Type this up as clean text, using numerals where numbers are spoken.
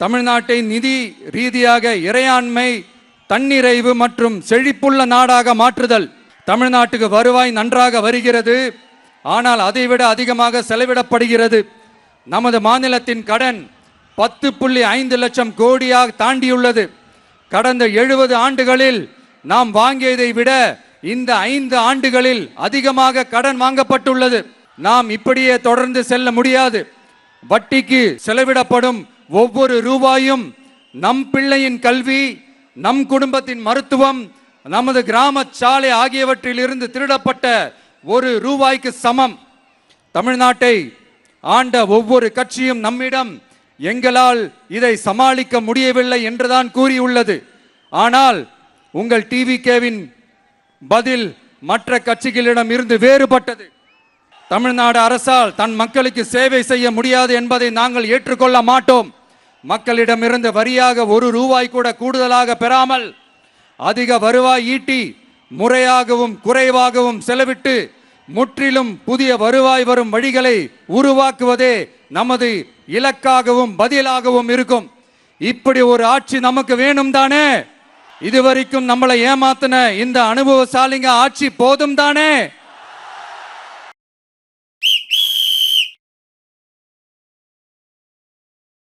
தமிழ்நாட்டை நிதி ரீதியாக இறையாண்மை, தன்னிறைவு மற்றும் செழிப்புள்ள நாடாக மாற்றுதல். தமிழ்நாட்டுக்கு வருவாய் நன்றாக வருகிறது, ஆனால் அதைவிட அதிகமாக செலவிடப்படுகிறது. நமது மாநிலத்தின் கடன் 10.5 லட்சம் கோடியாக தாண்டியுள்ளது. கடந்த 70 ஆண்டுகளில் நாம் வாங்கியதை விட இந்த 5 ஆண்டுகளில் அதிகமாக கடன் வாங்கப்பட்டுள்ளது. நாம் இப்படியே தொடர்ந்து செல்ல முடியாது. வட்டிக்கு செலவிடப்படும் ஒவ்வொரு ரூபாயும் நம் பிள்ளையின் கல்வி, நம் குடும்பத்தின் மருத்துவம், நமது கிராம சாலை ஆகியவற்றில் இருந்து திருடப்பட்ட ஒரு ரூபாய்க்கு சமம். தமிழ்நாட்டை ஆண்ட ஒவ்வொரு கட்சியும் நம்மிடம் எங்களால் இதை சமாளிக்க முடியவில்லை என்றுதான் கூறியுள்ளது. ஆனால் உங்கள் டிவிகேவின் பதில் மற்ற கட்சிகளிடம் இருந்து வேறுபட்டது. தமிழ்நாடு அரசால் தன் மக்களுக்கு சேவை செய்ய முடியாது என்பதை நாங்கள் ஏற்றுக்கொள்ள மாட்டோம். மக்களிடமிருந்து வரியாக ஒரு ரூபாய் கூட கூடுதலாக பெறாமல் அதிக வருவாய் ஈட்டி முறையாகவும் குறைவாகவும் செலவிட்டு முற்றிலும் புதிய வருவாய் வரும் வழிகளை உருவாக்குவதே நமது இலக்காகவும் பதிலாகவும் இருக்கும். இப்படி ஒரு ஆட்சி நமக்கு வேணும் தானே? இதுவரைக்கும் நம்மளை ஏமாத்தின இந்த அனுபவசாலிங்க ஆட்சி போதும் தானே?